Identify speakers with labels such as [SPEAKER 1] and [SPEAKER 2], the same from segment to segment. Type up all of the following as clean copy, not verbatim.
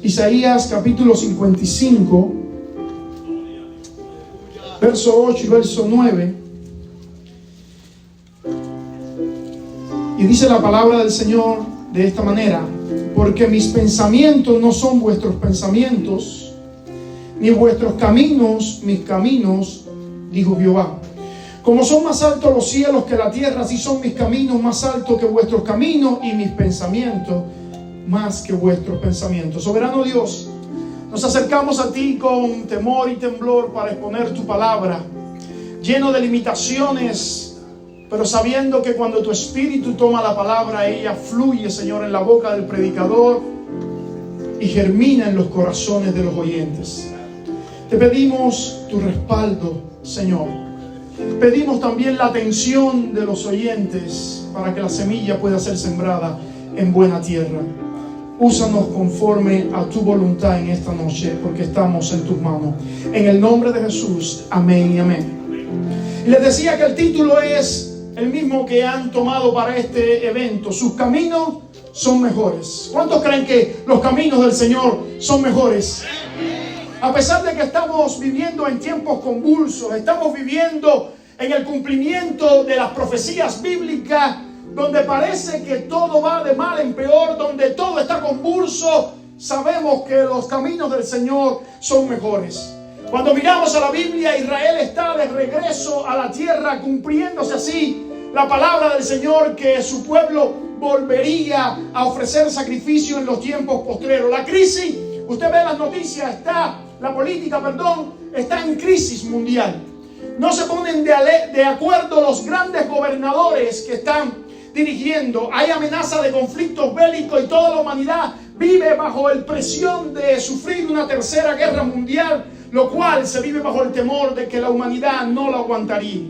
[SPEAKER 1] Isaías capítulo 55, verso 8 y verso 9. Y dice la palabra del Señor de esta manera: porque mis pensamientos no son vuestros pensamientos, ni vuestros caminos mis caminos, dijo Jehová. Como son más altos los cielos que la tierra, así son mis caminos más altos que vuestros caminos, y mis pensamientos más que vuestros pensamientos. Soberano Dios, nos acercamos a ti con temor y temblor para exponer tu palabra, lleno de limitaciones, pero sabiendo que cuando tu Espíritu toma la palabra, ella fluye, Señor, en la boca del predicador y germina en los corazones de los oyentes. Te pedimos tu respaldo, Señor. Pedimos también la atención de los oyentes para que la semilla pueda ser sembrada en buena tierra. Úsanos conforme a tu voluntad en esta noche, porque estamos en tus manos. En el nombre de Jesús, amén y amén. Y les decía que el título es el mismo que han tomado para este evento: sus caminos son mejores. ¿Cuántos creen que los caminos del Señor son mejores? A pesar de que estamos viviendo en tiempos convulsos, estamos viviendo en el cumplimiento de las profecías bíblicas, donde parece que todo va de mal en peor, donde todo está convulso, sabemos que los caminos del Señor son mejores. Cuando miramos a la Biblia, Israel está de regreso a la tierra, cumpliéndose así la palabra del Señor, que su pueblo volvería a ofrecer sacrificio en los tiempos postreros. La crisis, usted ve las noticias, la política está en crisis mundial. No se ponen de acuerdo los grandes gobernadores que están dirigiendo. Hay amenaza de conflictos bélicos y toda la humanidad vive bajo la presión de sufrir una tercera guerra mundial, lo cual se vive bajo el temor de que la humanidad no la aguantaría.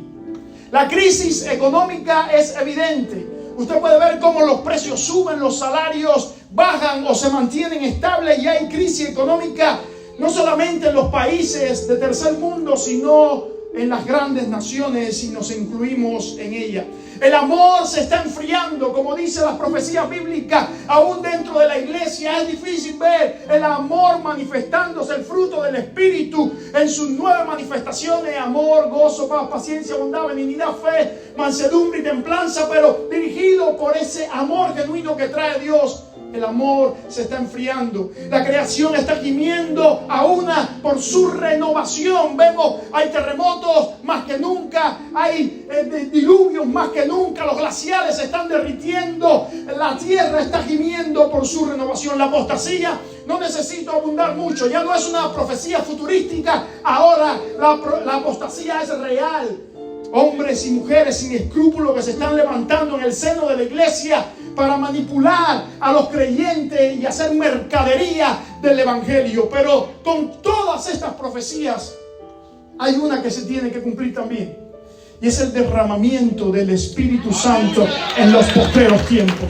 [SPEAKER 1] La crisis económica es evidente. Usted puede ver cómo los precios suben, los salarios bajan o se mantienen estables, y hay crisis económica no solamente en los países de tercer mundo, sino en las grandes naciones, y nos incluimos en ella. El amor se está enfriando, como dice las profecías bíblicas. Aún dentro de la iglesia es difícil ver el amor manifestándose, el fruto del Espíritu en sus 9 manifestaciones: amor, gozo, paz, paciencia, bondad, benignidad, fe, mansedumbre y templanza. Pero dirigido por ese amor genuino que trae Dios, el amor se está enfriando. La creación está gimiendo a una por su renovación. Vemos, hay terremotos más que nunca, hay diluvios más que nunca, los glaciares se están derritiendo, la tierra está gimiendo por su renovación. La apostasía, no necesito abundar mucho, ya no es una profecía futurística, ahora la apostasía es real. Hombres y mujeres sin escrúpulos que se están levantando en el seno de la iglesia para manipular a los creyentes y hacer mercadería del evangelio. Pero con todas estas profecías hay una que se tiene que cumplir también, y es el derramamiento del Espíritu Santo en los postreros tiempos.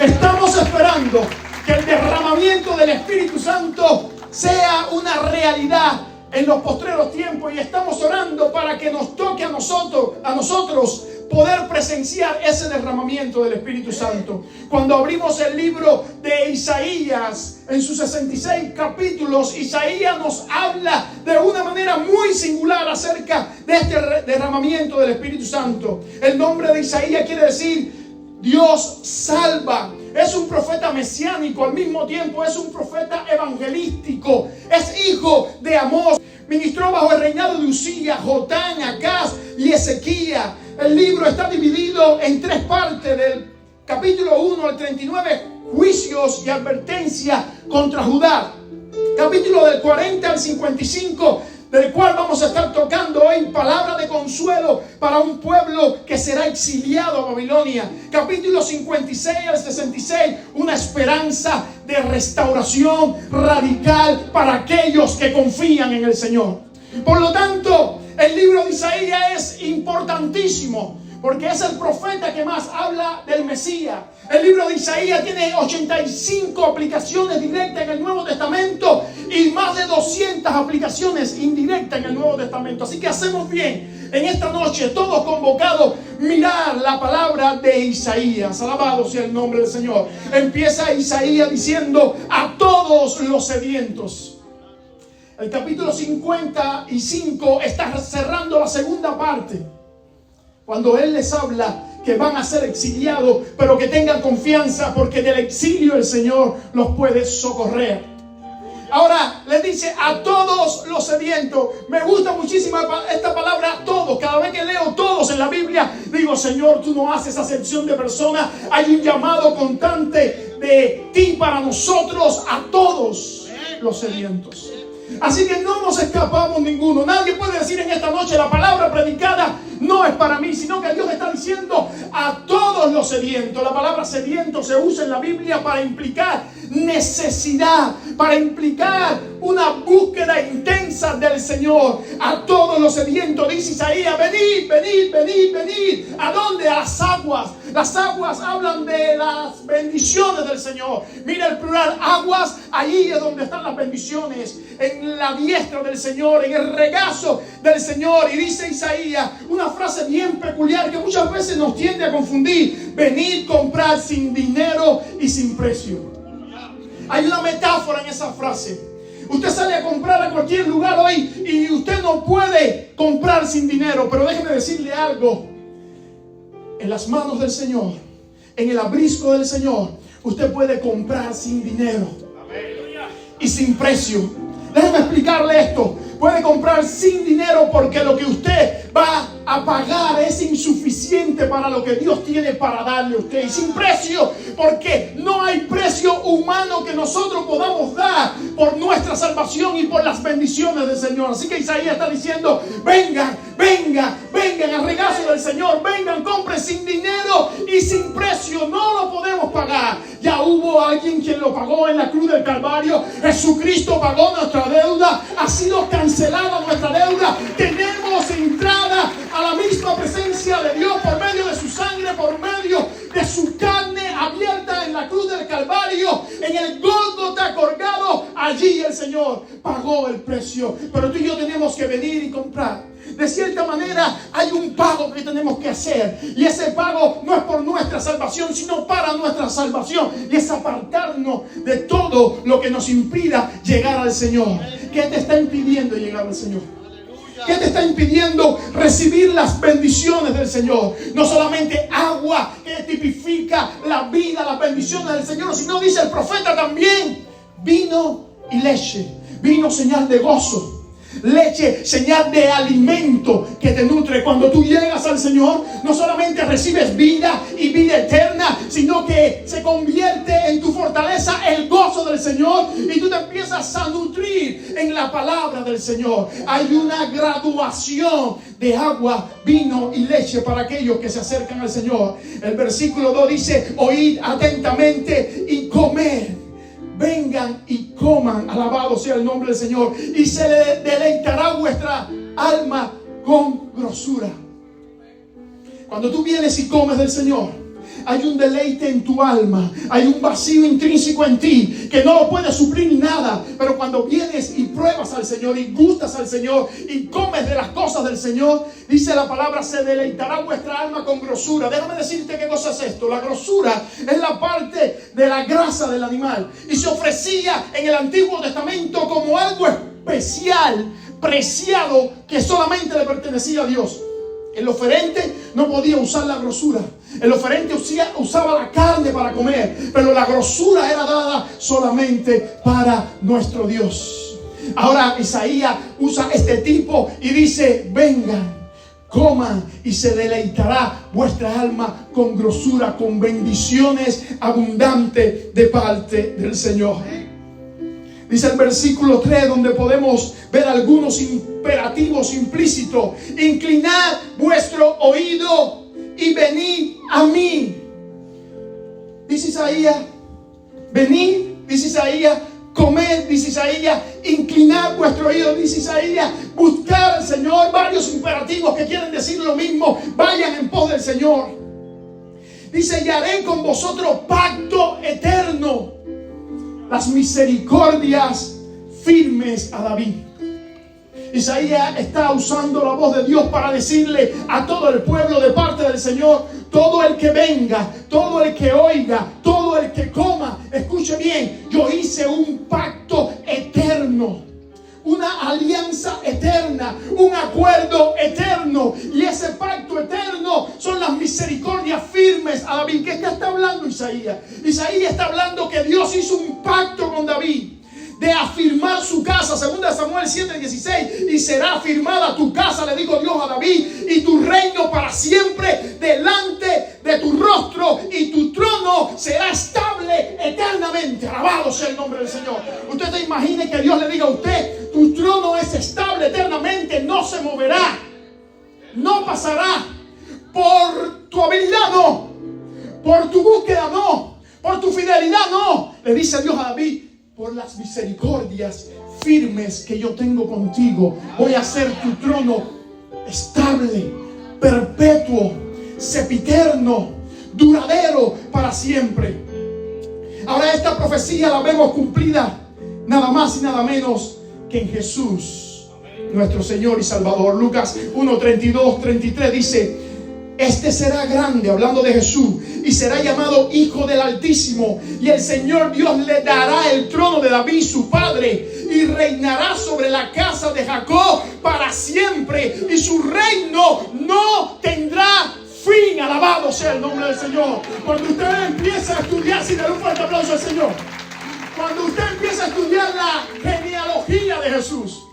[SPEAKER 1] Estamos esperando que el derramamiento del Espíritu Santo sea una realidad en los postreros tiempos, y estamos orando para que nos toque a nosotros poder presenciar ese derramamiento del Espíritu Santo. Cuando abrimos el libro de Isaías, en sus 66 capítulos, Isaías nos habla de una manera muy singular acerca de este derramamiento del Espíritu Santo. El nombre de Isaías quiere decir Dios salva. Es un profeta mesiánico, al mismo tiempo es un profeta evangelístico. Es hijo de Amós. Ministró bajo el reinado de Uzías, Jotán, Acaz y Ezequías. El libro está dividido en 3 partes, del capítulo 1 al 39, juicios y advertencia contra Judá. Capítulo del 40 al 55, del cual vamos a estar tocando hoy, palabra de consuelo para un pueblo que será exiliado a Babilonia. Capítulo 56 al 66, una esperanza de restauración radical para aquellos que confían en el Señor. Por lo tanto, el libro de Isaías es importantísimo, porque es el profeta que más habla del Mesías. El libro de Isaías tiene 85 aplicaciones directas en el Nuevo Testamento y más de 200 aplicaciones indirectas en el Nuevo Testamento. Así que hacemos bien en esta noche, todos convocados, mirar la palabra de Isaías. Alabado sea el nombre del Señor. Empieza Isaías diciendo: a todos los sedientos. El capítulo 55 está cerrando la segunda parte, cuando Él les habla que van a ser exiliados, pero que tengan confianza, porque del exilio el Señor los puede socorrer. Ahora le dice: a todos los sedientos. Me gusta muchísimo esta palabra todos. Cada vez que leo todos en la Biblia, digo: Señor, tú no haces acepción de personas. Hay un llamado constante de ti para nosotros, a todos los sedientos. Así que no nos escapamos ninguno. Nadie puede decir en esta noche: la palabra predicada no es para mí, sino que Dios está diciendo: a todos los sedientos. La palabra sediento se usa en la Biblia para implicar necesidad, para implicar una búsqueda intensa del Señor. A todos los sedientos, dice Isaías: venid, venid, venid, venid. ¿A dónde? A las aguas. Las aguas hablan de las bendiciones del Señor. Mira el plural, aguas. Allí es donde están las bendiciones, en la diestra del Señor, en el regazo del Señor. Y dice Isaías una frase bien peculiar que muchas veces nos tiende a confundir: venid, comprar sin dinero y sin precio. Hay una metáfora en esa frase. Usted sale a comprar a cualquier lugar hoy y usted no puede comprar sin dinero. Pero déjeme decirle algo: en las manos del Señor, en el abrisco del Señor, usted puede comprar sin dinero y sin precio. Déjeme explicarle esto. Puede comprar sin dinero porque lo que usted va a pagar es insuficiente para lo que Dios tiene para darle a usted. Y sin precio porque no hay precio humano que nosotros podamos dar por nuestra salvación y por las bendiciones del Señor. Así que Isaías está diciendo: vengan, vengan, vengan al regazo del Señor. Vengan, compren sin dinero y sin precio. No lo podemos pagar. Ya hubo alguien quien lo pagó en la cruz del Calvario. Jesucristo pagó nuestra deuda. Ha sido cancelada nuestra deuda. Tenemos entrada a la misma presencia de Dios por medio de su sangre, por medio de su carne abierta en la cruz del Calvario, en el Gólgota colgado. Allí el Señor pagó el precio. Pero tú y yo tenemos que venir y comprar. De cierta manera hay un pago que tenemos que hacer, y ese pago no es por nuestra salvación, sino para nuestra salvación, y es apartarnos de todo lo que nos impida llegar al Señor. ¿Qué te está impidiendo llegar al Señor? ¿Qué te está impidiendo recibir las bendiciones del Señor? No solamente agua, que tipifica la vida, las bendiciones del Señor, sino, dice el profeta también, vino y leche. Vino, señal de gozo. Leche, señal de alimento que te nutre. Cuando tú llegas al Señor, no solamente recibes vida y vida eterna, sino que se convierte en tu fortaleza el gozo del Señor, y tú te empiezas a nutrir en la palabra del Señor. Hay una graduación de agua, vino y leche para aquellos que se acercan al Señor. El versículo 2 dice: oíd atentamente y comed. Vengan y coman, alabado sea el nombre del Señor, y se le deleitará vuestra alma con grosura. Cuando tú vienes y comes del Señor, hay un deleite en tu alma, hay un vacío intrínseco en ti que no lo puede suplir nada. Pero cuando vienes y pruebas al Señor y gustas al Señor y comes de las cosas del Señor, dice la palabra: se deleitará vuestra alma con grosura. Déjame decirte qué cosa es esto. La grosura es la parte de la grasa del animal, y se ofrecía en el Antiguo Testamento como algo especial, preciado, que solamente le pertenecía a Dios. El oferente no podía usar la grosura. El oferente usaba la carne para comer, pero la grosura era dada solamente para nuestro Dios. Ahora Isaías usa este tipo y dice: vengan, coman, y se deleitará vuestra alma con grosura, con bendiciones abundantes de parte del Señor. Dice el versículo 3, donde podemos ver algunos imperativos implícitos: inclinad vuestro oído y venid a mí. Dice Isaías: venid, dice Isaías, comed, dice Isaías, inclinad vuestro oído, dice Isaías, buscar al Señor. Varios imperativos que quieren decir lo mismo: vayan en pos del Señor. Dice: y haré con vosotros pacto eterno, las misericordias firmes a David. Isaías está usando la voz de Dios para decirle a todo el pueblo de parte del del Señor, todo el que venga, todo el que oiga, todo el que coma, escuche bien, yo hice un pacto eterno, una alianza eterna, un acuerdo eterno. Y ese pacto eterno son las misericordias firmes a David. ¿Qué está hablando Isaías? Isaías está hablando que Dios hizo un pacto con David de afirmar su casa. 2 Samuel 7:16. Y será afirmada tu casa, le dijo Dios a David, y tu reino para siempre delante de tu rostro, y tu trono será estable eternamente. Alabado sea el nombre del Señor. Usted se imagine que Dios le diga a usted: tu trono es estable eternamente, no se moverá, no pasará. Por tu habilidad no, por tu búsqueda no, por tu fidelidad no. Le dice Dios a David: por las misericordias firmes que yo tengo contigo, voy a hacer tu trono estable, perpetuo, sempiterno, duradero para siempre. Ahora esta profecía la vemos cumplida nada más y nada menos que en Jesús, nuestro Señor y Salvador. Lucas 1:32-33 dice: este será grande, hablando de Jesús, y será llamado Hijo del Altísimo, y el Señor Dios le dará el trono de David su padre, y reinará sobre la casa de Jacob para siempre, y su reino no tendrá fin. Alabado sea el nombre del Señor. Cuando usted empieza a estudiar, si le da un fuerte aplauso al Señor, cuando usted empieza a estudiar la genealogía de Jesús,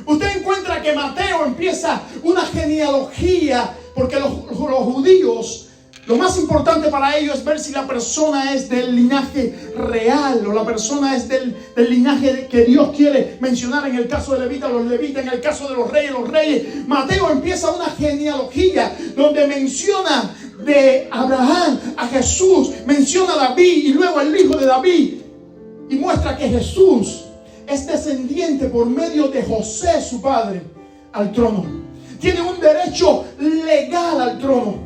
[SPEAKER 1] usted encuentra que Mateo empieza una genealogía, porque los judíos, lo más importante para ellos es ver si la persona es del linaje real o la persona es del linaje que Dios quiere mencionar. En el caso de Levita, los levitas; en el caso de los reyes. Mateo empieza una genealogía donde menciona de Abraham a Jesús, menciona a David y luego el hijo de David, y muestra que Jesús es descendiente por medio de José, su padre, al trono. Tiene un derecho legal al trono.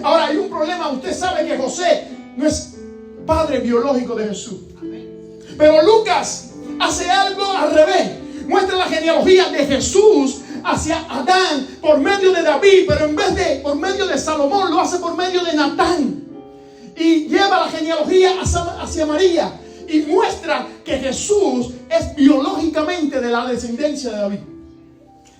[SPEAKER 1] Ahora hay un problema. Usted sabe que José no es padre biológico de Jesús. Pero Lucas hace algo al revés. Muestra la genealogía de Jesús hacia Adán por medio de David, pero en vez de por medio de Salomón, lo hace por medio de Natán. Y lleva la genealogía hacia María, y muestra que Jesús es biológicamente de la descendencia de David.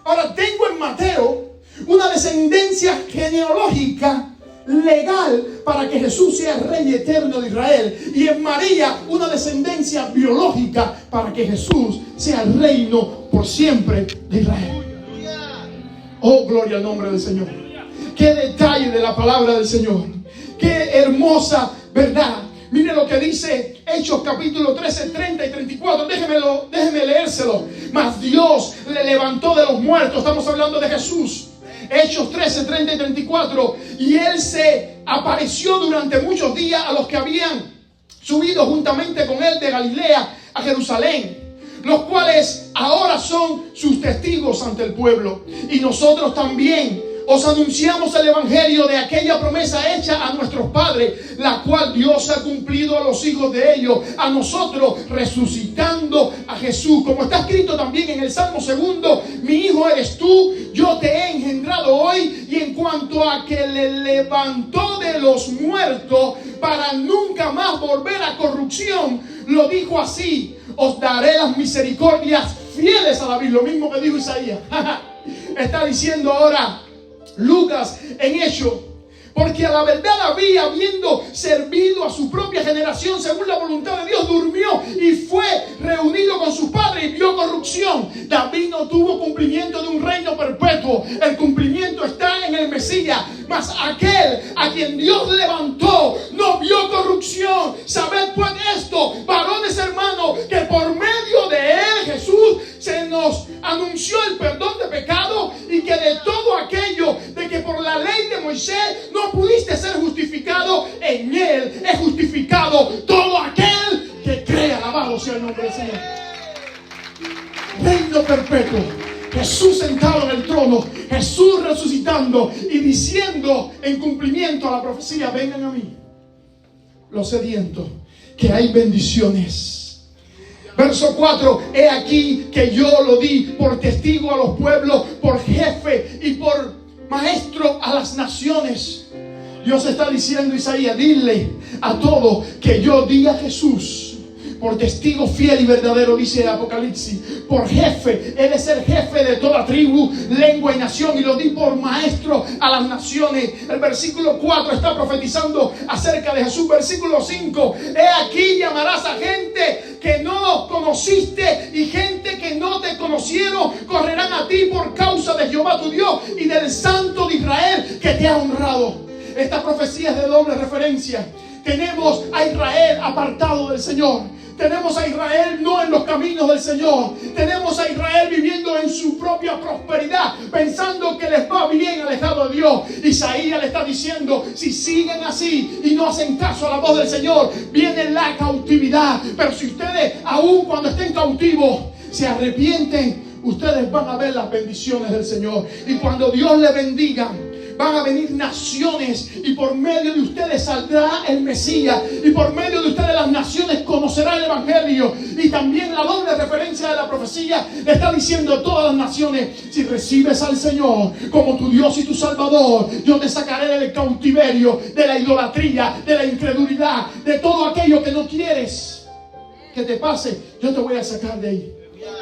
[SPEAKER 1] Ahora tengo en Mateo una descendencia genealógica legal para que Jesús sea rey eterno de Israel, y en María una descendencia biológica para que Jesús sea el reino por siempre de Israel. Oh, gloria al nombre del Señor. Qué detalle de la palabra del Señor. Qué hermosa verdad. Mire lo que dice Hechos capítulo 13, 30 y 34. Déjeme leérselo. Mas Dios le levantó de los muertos. Estamos hablando de Jesús. Hechos 13, 30 y 34. Y Él se apareció durante muchos días a los que habían subido juntamente con Él de Galilea a Jerusalén, los cuales ahora son sus testigos ante el pueblo. Y nosotros también os anunciamos el evangelio de aquella promesa hecha a nuestros padres, la cual Dios ha cumplido a los hijos de ellos, a nosotros, resucitando a Jesús, como está escrito también en el Salmo 2: mi hijo eres tú, yo te he engendrado hoy. Y en cuanto a que le levantó de los muertos para nunca más volver a corrupción, lo dijo así: os daré las misericordias fieles a David. Lo mismo que dijo Isaías. Está diciendo ahora Lucas en Hechos: porque a la verdad David, habiendo servido a su propia generación según la voluntad de Dios, durmió y fue reunido con sus padres y vio corrupción. David no tuvo cumplimiento de un reino perpetuo. El cumplimiento está en el Mesías. Mas aquel a quien Dios levantó no vio corrupción. Sabed pues esto, varones hermanos, que por medio de él, Jesús, se nos anunció el perdón de pecado, y que de todo aquello de que por la ley de Moisés no pudiste ser justificado, en él es justificado todo aquel que cree. Alabado sea el nombre del Señor. Reino perpetuo. Jesús sentado en el trono, Jesús resucitando y diciendo en cumplimiento a la profecía: vengan a mí los sedientos, que hay bendiciones. Verso 4: he aquí que yo lo di por testigo a los pueblos, por jefe y por maestro a las naciones. Dios está diciendo, Isaías, dile a todos que yo di a Jesús por testigo fiel y verdadero, dice Apocalipsis, por jefe. Él es el jefe de toda tribu, lengua y nación, y lo di por maestro a las naciones. El versículo 4 está profetizando acerca de Jesús. Versículo 5, he aquí llamarás a gente que no conociste, y gente que no te conocieron correrán a ti por causa de Jehová tu Dios y del Santo de Israel que te ha honrado. Esta profecía es de doble referencia. Tenemos a Israel apartado del Señor. Tenemos a Israel no en los caminos del Señor. Tenemos a Israel viviendo en su propia prosperidad, pensando que les va bien alejado de Dios. Isaías le está diciendo, si siguen así y no hacen caso a la voz del Señor, viene la cautividad. Pero si ustedes, aun cuando estén cautivos, se arrepienten, ustedes van a ver las bendiciones del Señor. Y cuando Dios les bendiga, van a venir naciones, y por medio de ustedes saldrá el Mesías, y por medio de ustedes las naciones conocerán el Evangelio. Y también la doble referencia de la profecía le está diciendo a todas las naciones, si recibes al Señor como tu Dios y tu Salvador, yo te sacaré del cautiverio, de la idolatría, de la incredulidad, de todo aquello que no quieres que te pase. Yo te voy a sacar de ahí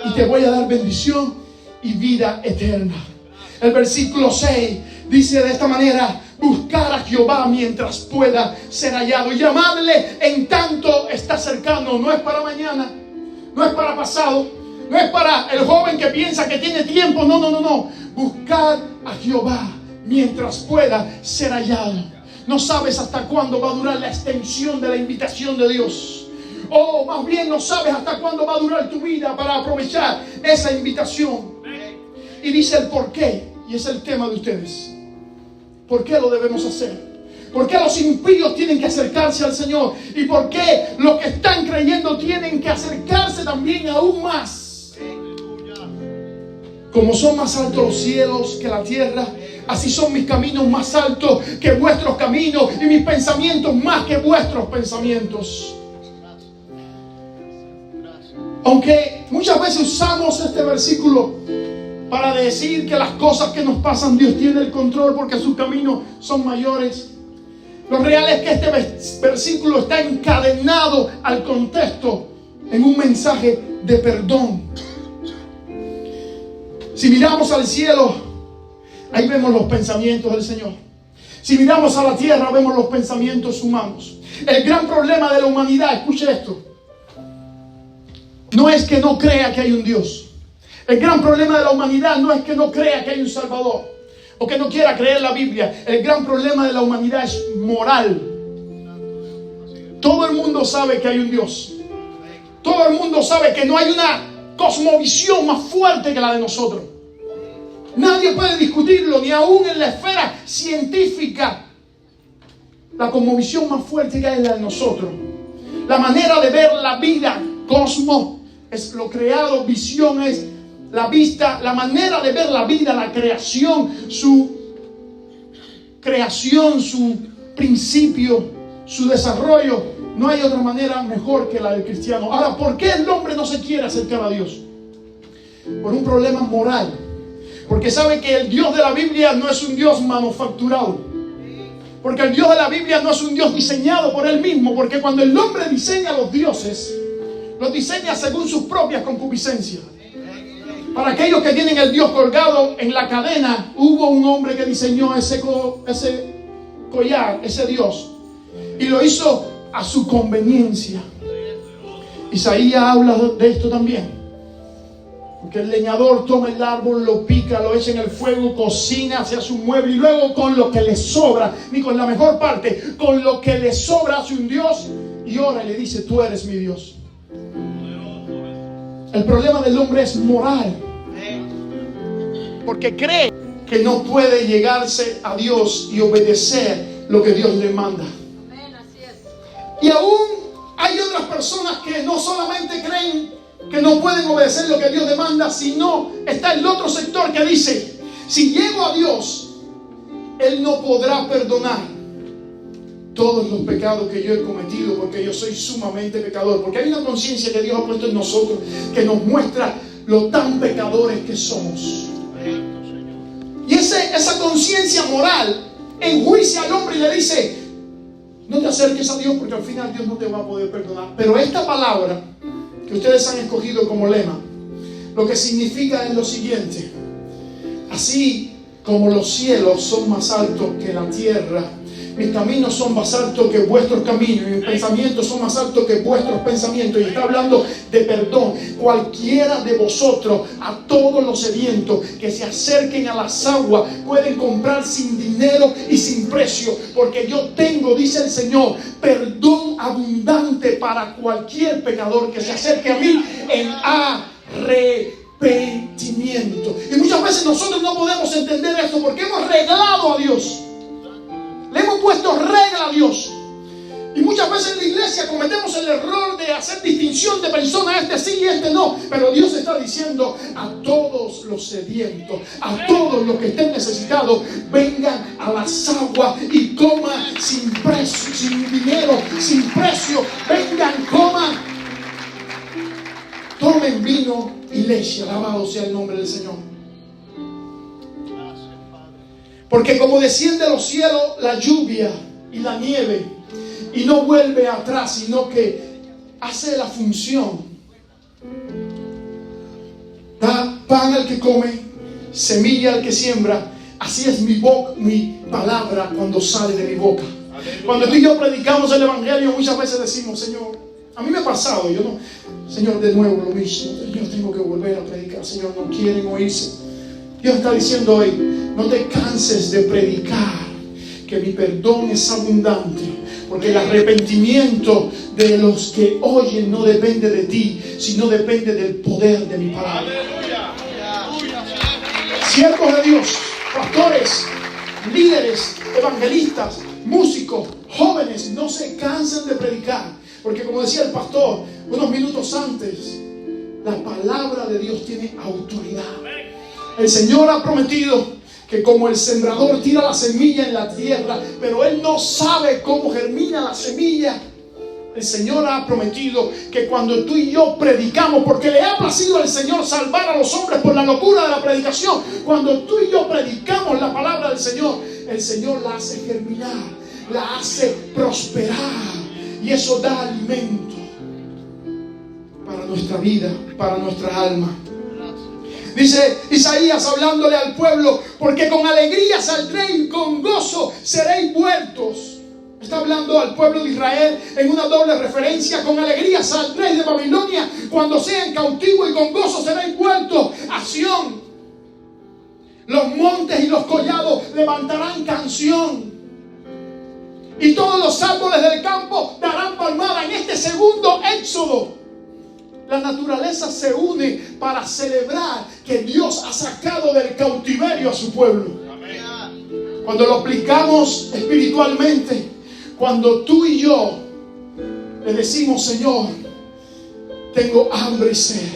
[SPEAKER 1] y te voy a dar bendición y vida eterna. El versículo 6 dice de esta manera, buscar a Jehová mientras pueda ser hallado, y llamarle en tanto está cercano. No es para mañana, no es para pasado, no es para el joven que piensa que tiene tiempo. No. Buscar a Jehová mientras pueda ser hallado. No sabes hasta cuándo va a durar la extensión de la invitación de Dios. O más bien no sabes hasta cuándo va a durar tu vida para aprovechar esa invitación. Y dice el por qué. Y es el tema de ustedes. ¿Por qué lo debemos hacer? ¿Por qué los impíos tienen que acercarse al Señor? ¿Y por qué los que están creyendo tienen que acercarse también aún más? Como son más altos los cielos que la tierra, así son mis caminos más altos que vuestros caminos, y mis pensamientos más que vuestros pensamientos. Aunque muchas veces usamos este versículo para decir que las cosas que nos pasan, Dios tiene el control porque sus caminos son mayores, lo real es que este versículo está encadenado al contexto en un mensaje de perdón. Si miramos al cielo, ahí vemos los pensamientos del Señor. Si miramos a la tierra, vemos los pensamientos humanos. El gran problema de la humanidad, escuche esto, no es que no crea que hay un Dios. El gran problema de la humanidad no es que no crea que hay un Salvador o que no quiera creer la Biblia. El gran problema de la humanidad es moral. Todo el mundo sabe que hay un Dios. Todo el mundo sabe que no hay una cosmovisión más fuerte que la de nosotros. Nadie puede discutirlo, ni aún en la esfera científica. La cosmovisión más fuerte que hay es la de nosotros. La manera de ver la vida, cosmos, es lo creado, visión es la vista, la manera de ver la vida, la creación, su principio, su desarrollo. No hay otra manera mejor que la del cristiano. Ahora, ¿por qué el hombre no se quiere acercar a Dios? Por un problema moral. Porque sabe que el Dios de la Biblia no es un Dios manufacturado. Porque el Dios de la Biblia no es un Dios diseñado por Él mismo. Porque cuando el hombre diseña los dioses, los diseña según sus propias concupiscencias. Para aquellos que tienen el Dios colgado en la cadena, hubo un hombre que diseñó ese collar, ese Dios, y lo hizo a su conveniencia. Isaías habla de esto también, porque el leñador toma el árbol, lo pica, lo echa en el fuego, cocina, hace su mueble, y luego con lo que le sobra, ni con la mejor parte, con lo que le sobra hace un Dios, y ora y le dice, tú eres mi Dios. El problema del hombre es moral, porque cree que no puede llegarse a Dios y obedecer lo que Dios le manda. Y aún hay otras personas que no solamente creen que no pueden obedecer lo que Dios demanda, sino está el otro sector que dice, si llego a Dios, Él no podrá perdonar todos los pecados que yo he cometido, porque yo soy sumamente pecador. Porque hay una conciencia que Dios ha puesto en nosotros que nos muestra lo tan pecadores que somos. Y esa conciencia moral enjuicia al hombre y le dice: no te acerques a Dios porque al final Dios no te va a poder perdonar. Pero esta palabra que ustedes han escogido como lema, lo que significa es lo siguiente: así como los cielos son más altos que la tierra, mis caminos son más altos que vuestros caminos, y mis pensamientos son más altos que vuestros pensamientos. Y está hablando de perdón. Cualquiera de vosotros, a todos los sedientos que se acerquen a las aguas, pueden comprar sin dinero y sin precio, porque yo tengo, dice el Señor, perdón abundante para cualquier pecador que se acerque a mí en arrepentimiento. Y muchas veces nosotros no podemos entender esto porque hemos reglado a Dios. Le hemos puesto regla a Dios. Y muchas veces en la iglesia cometemos el error de hacer distinción de personas, este sí y este no. Pero Dios está diciendo a todos los sedientos, a todos los que estén necesitados, vengan a las aguas y coman sin precio, sin dinero, sin precio. Vengan, coman, tomen vino y leche. Alabado sea el nombre del Señor. Porque como desciende de los cielos la lluvia y la nieve, y no vuelve atrás, sino que hace la función, da pan al que come, semilla al que siembra. Así es mi palabra cuando sale de mi boca. Aleluya. Cuando tú y yo predicamos el evangelio, muchas veces decimos: Señor, a mí me ha pasado, yo no, Señor, de nuevo lo mismo, yo tengo que volver a predicar. Señor, no quieren oírse. Dios está diciendo hoy: no te canses de predicar, que mi perdón es abundante, porque el arrepentimiento de los que oyen no depende de ti, sino depende del poder de mi palabra. Siervos de Dios, pastores, líderes, evangelistas, músicos, jóvenes, no se cansen de predicar, porque como decía el pastor unos minutos antes, la palabra de Dios tiene autoridad. El Señor ha prometido que como el sembrador tira la semilla en la tierra, pero él no sabe cómo germina la semilla, el Señor ha prometido que cuando tú y yo predicamos, porque le ha placido al Señor salvar a los hombres por la locura de la predicación, cuando tú y yo predicamos la palabra del Señor, el Señor la hace germinar, la hace prosperar, y eso da alimento para nuestra vida, para nuestra alma. Dice Isaías hablándole al pueblo: porque con alegría saldréis, con gozo seréis vueltos. Está hablando al pueblo de Israel en una doble referencia: con alegría saldréis de Babilonia cuando sean cautivos, y con gozo seréis vueltos a Sión. Los montes y los collados levantarán canción, y todos los árboles del campo darán palmada. En este segundo éxodo, la naturaleza se une para celebrar que Dios ha sacado del cautiverio a su pueblo. Amén. Cuando lo aplicamos espiritualmente, cuando tú y yo le decimos: Señor, tengo hambre y sed,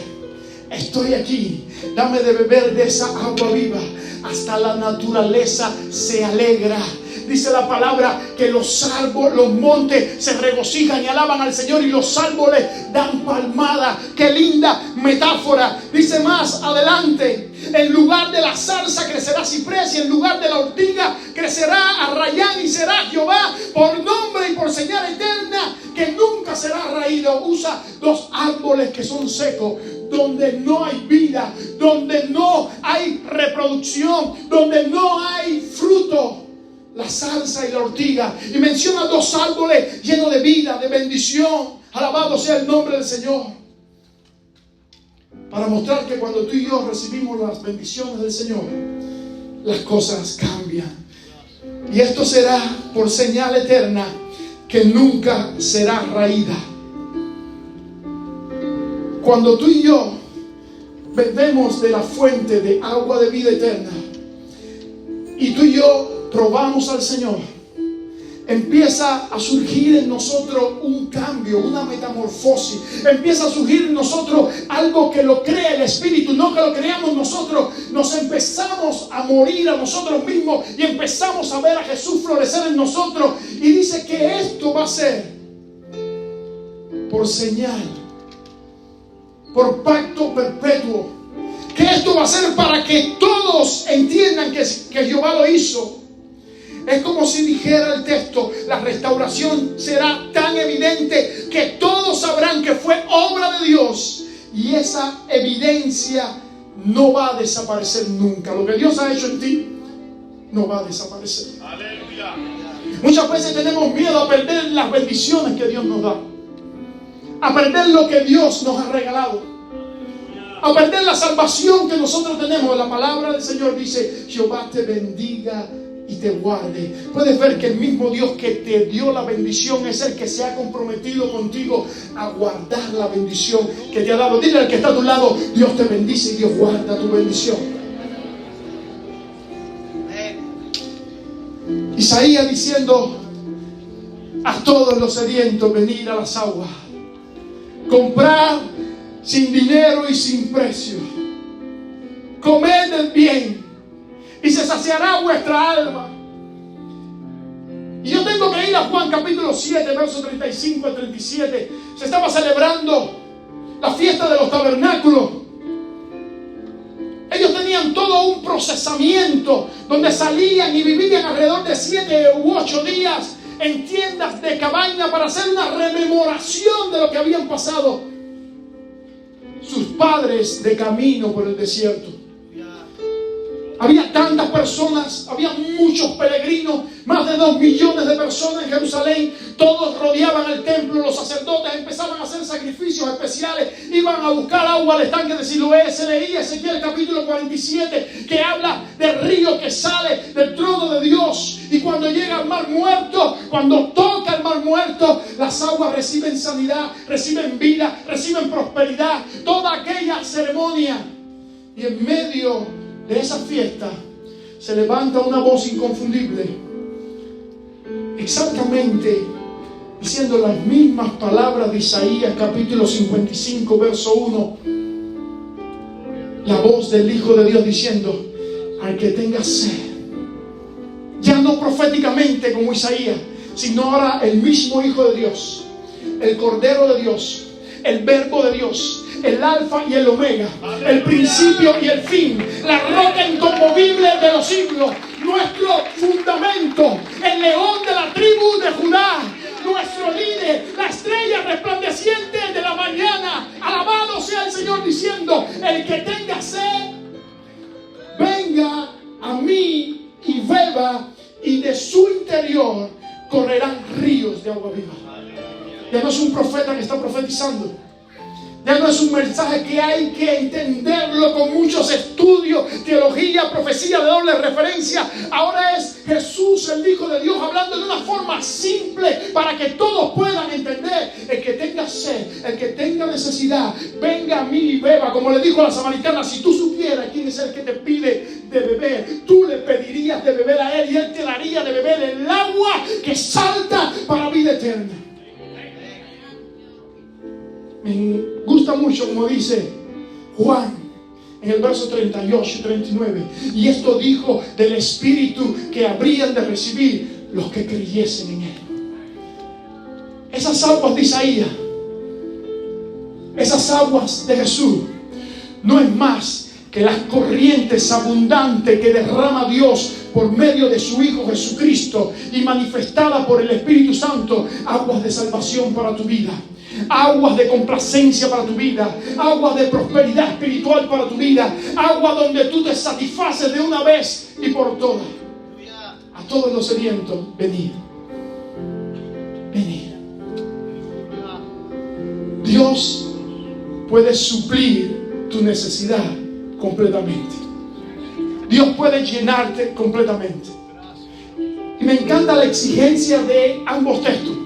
[SPEAKER 1] estoy aquí, dame de beber de esa agua viva, hasta la naturaleza se alegra. Dice la palabra que los árboles, los montes se regocijan y alaban al Señor, y los árboles dan palmada. ¡Qué linda metáfora! Dice más adelante: en lugar de la zarza crecerá ciprés, y en lugar de la ortiga crecerá arrayán, y será Jehová por nombre y por señal eterna, que nunca será raído. Usa dos árboles que son secos, donde no hay vida, donde no hay reproducción, donde no hay fruto: la zarza y la ortiga. Y menciona dos árboles llenos de vida, de bendición. Alabado sea el nombre del Señor. Para mostrar que cuando tú y yo recibimos las bendiciones del Señor, las cosas cambian. Y esto será por señal eterna, que nunca será raída. Cuando tú y yo bebemos de la fuente de agua de vida eterna, y tú y yo probamos al Señor, empieza a surgir en nosotros un cambio, una metamorfosis. Empieza a surgir en nosotros algo que lo cree el Espíritu, no que lo creamos nosotros. Nos empezamos a morir a nosotros mismos y empezamos a ver a Jesús florecer en nosotros. Y dice que esto va a ser por señal, por pacto perpetuo. Que esto va a ser para que todos entiendan que Jehová lo hizo. Es como si dijera el texto, la restauración será tan evidente que todos sabrán que fue obra de Dios. Y esa evidencia no va a desaparecer nunca. Lo que Dios ha hecho en ti no va a desaparecer. Aleluya. Muchas veces tenemos miedo a perder las bendiciones que Dios nos da, a perder lo que Dios nos ha regalado, a perder la salvación que nosotros tenemos. La palabra del Señor dice: Jehová te bendiga y te guarde. Puedes ver que el mismo Dios que te dio la bendición es el que se ha comprometido contigo a guardar la bendición que te ha dado. Dile al que está a tu lado: Dios te bendice y Dios guarda tu bendición. Isaías diciendo: a todos los sedientos venid a las aguas, comprad sin dinero y sin precio, comed el bien y se saciará vuestra alma. Y yo tengo que ir a Juan capítulo 7, versos 35 al 37. Se estaba celebrando la fiesta de los tabernáculos. Ellos tenían todo un procesamiento donde salían y vivían alrededor de 7 u 8 días en tiendas de cabaña para hacer una rememoración de lo que habían pasado sus padres de camino por el desierto. Había tantas personas, había muchos peregrinos, más de 2 millones de personas en Jerusalén. Todos rodeaban el templo. Los sacerdotes empezaban a hacer sacrificios especiales, iban a buscar agua al estanque de Siloé. Se leía Ezequiel capítulo 47, que habla del río que sale del trono de Dios. Y cuando llega al mar muerto, cuando toca el mar muerto, las aguas reciben sanidad, reciben vida, reciben prosperidad. Toda aquella ceremonia. Y en medio de esa fiesta se levanta una voz inconfundible, exactamente diciendo las mismas palabras de Isaías capítulo 55 verso 1. La voz del Hijo de Dios diciendo: al que tenga sed. Ya no proféticamente como Isaías, sino ahora el mismo Hijo de Dios, el Cordero de Dios, el Verbo de Dios, el Alfa y el Omega, el principio y el fin, la roca inconmovible de los siglos, nuestro fundamento, el león de la tribu de Judá, nuestro líder, la estrella resplandeciente de la mañana. Alabado sea el Señor, diciendo: el que tenga sed, venga a mí y beba, y de su interior correrán ríos de agua viva. Ya no es un profeta que está profetizando. Ya no es un mensaje que hay que entenderlo con muchos estudios, teología, profecía de doble referencia. Ahora es Jesús, el Hijo de Dios, hablando de una forma simple para que todos puedan entender. El que tenga sed, el que tenga necesidad, venga a mí y beba. Como le dijo a la samaritana: si tú supieras quién es el que te pide de beber, tú le pedirías de beber a él y él te daría de beber el agua que salta para vida eterna. Me gusta mucho como dice Juan en el verso 38 y 39. Y esto dijo del Espíritu que habrían de recibir los que creyesen en Él. Esas aguas de Isaías, esas aguas de Jesús, no es más que las corrientes abundantes que derrama Dios por medio de su Hijo Jesucristo y manifestada por el Espíritu Santo. Aguas de salvación para tu vida, aguas de complacencia para tu vida, aguas de prosperidad espiritual para tu vida, agua donde tú te satisfaces de una vez y por todas. A todos los sedientos, venid, venid. Dios puede suplir tu necesidad completamente. Dios puede llenarte completamente. Y me encanta la exigencia de ambos textos.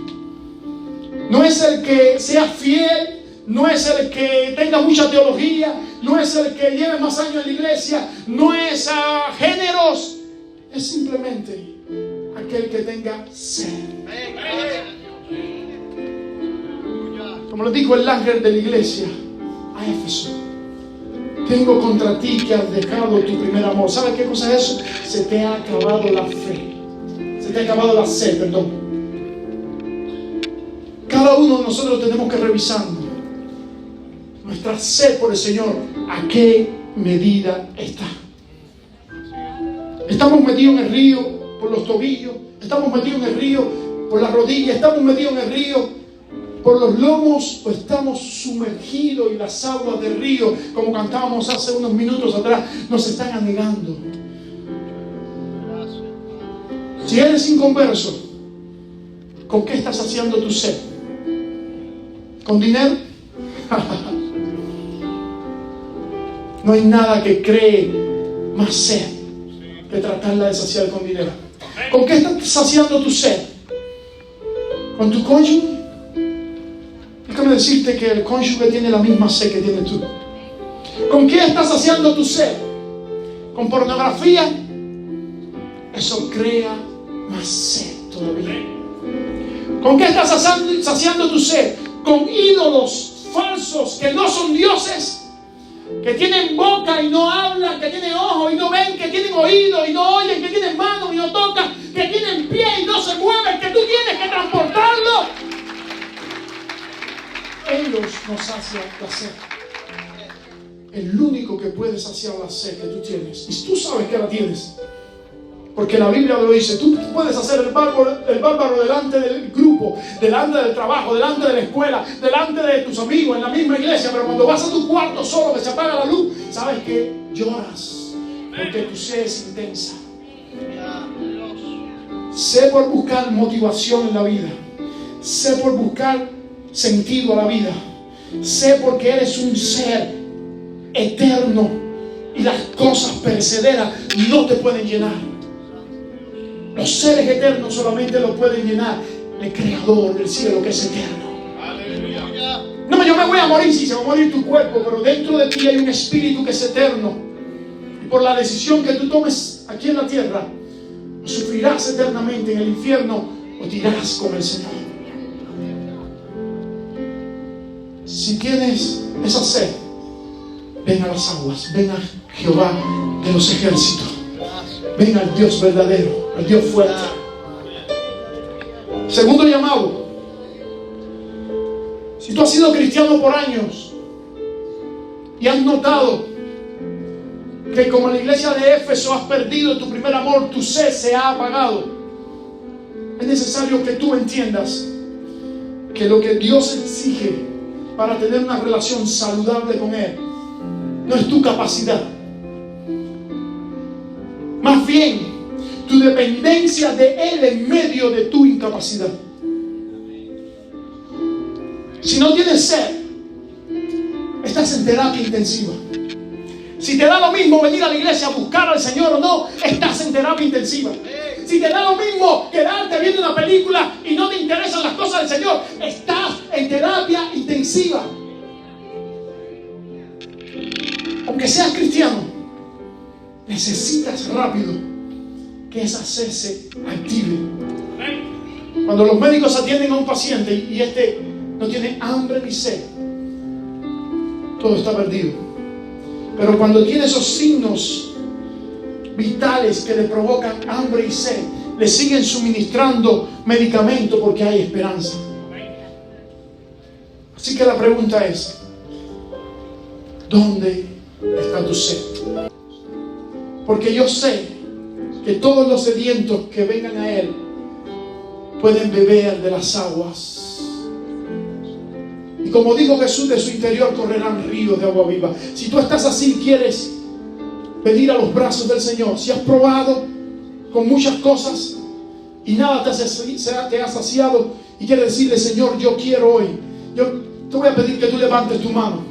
[SPEAKER 1] No es el que sea fiel, no es el que tenga mucha teología, no es el que lleve más años en la iglesia, no es a géneros, es simplemente aquel que tenga sed. Como le dijo el ángel de la iglesia a Éfeso: tengo contra ti que has dejado tu primer amor. ¿Sabes qué cosa es eso? Se te ha acabado la fe, se te ha acabado la sed, perdón. Cada uno de nosotros tenemos que revisar nuestra sed por el Señor. ¿A qué medida está? Estamos metidos en el río por los tobillos, estamos metidos en el río por las rodillas, estamos metidos en el río por los lomos, o estamos sumergidos y las aguas del río, como cantábamos hace unos minutos atrás, nos están anegando. Si eres inconverso, ¿con qué estás saciando tu sed? ¿Con dinero? No hay nada que cree más sed que tratarla de saciar con dinero. ¿Con qué estás saciando tu sed? ¿Con tu cónyuge? Déjame decirte que el cónyuge tiene la misma sed que tienes tú. ¿Con qué estás saciando tu sed? ¿Con pornografía? Eso crea más sed todavía. ¿Con qué estás saciando tu sed? ¿Con ídolos falsos que no son dioses? Que tienen boca y no hablan, que tienen ojos y no ven, que tienen oídos y no oyen, que tienen manos y no tocan, que tienen pie y no se mueven, que tú tienes que transportarlo. Ellos no sacian la sed. El único que puede saciar la sed que tú tienes, y tú sabes que la tienes, porque la Biblia lo dice, tú puedes hacer el bárbaro delante del grupo, delante del trabajo, delante de la escuela, delante de tus amigos, en la misma iglesia, pero cuando vas a tu cuarto solo, que se apaga la luz, sabes que lloras, porque tu sed es intensa. Sé por buscar motivación en la vida, sé por buscar sentido a la vida, sé porque eres un ser eterno y las cosas perecederas no te pueden llenar. Los seres eternos solamente lo pueden llenar el Creador del cielo, que es eterno. Aleluya. No, yo me voy a morir, si se va a morir tu cuerpo, pero dentro de ti hay un espíritu que es eterno. Y por la decisión que tú tomes aquí en la tierra, o sufrirás eternamente en el infierno o te irás con el Señor. Si tienes esa sed, ven a las aguas, ven a Jehová de los ejércitos. Ven al Dios verdadero, al Dios fuerte. Segundo llamado. Si tú has sido cristiano por años y has notado que como en la iglesia de Éfeso has perdido tu primer amor, tu sed se ha apagado, es necesario que tú entiendas que lo que Dios exige para tener una relación saludable con Él no es tu capacidad. Más bien, tu dependencia de Él en medio de tu incapacidad. Si no tienes sed, estás en terapia intensiva. Si te da lo mismo venir a la iglesia a buscar al Señor o no, estás en terapia intensiva. Si te da lo mismo quedarte viendo una película y no te interesan las cosas del Señor, estás en terapia intensiva. Aunque seas cristiano, necesitas rápido que esa sed se active. Cuando los médicos atienden a un paciente y este no tiene hambre ni sed, todo está perdido. Pero cuando tiene esos signos vitales que le provocan hambre y sed, le siguen suministrando medicamentos porque hay esperanza. Así que la pregunta es, ¿dónde está tu sed? Porque yo sé que todos los sedientos que vengan a Él pueden beber de las aguas. Y como dijo Jesús, de su interior correrán ríos de agua viva. Si tú estás así, quieres venir a los brazos del Señor, si has probado con muchas cosas y nada te ha saciado y quieres decirle, Señor, yo quiero hoy, yo te voy a pedir que tú levantes tu mano.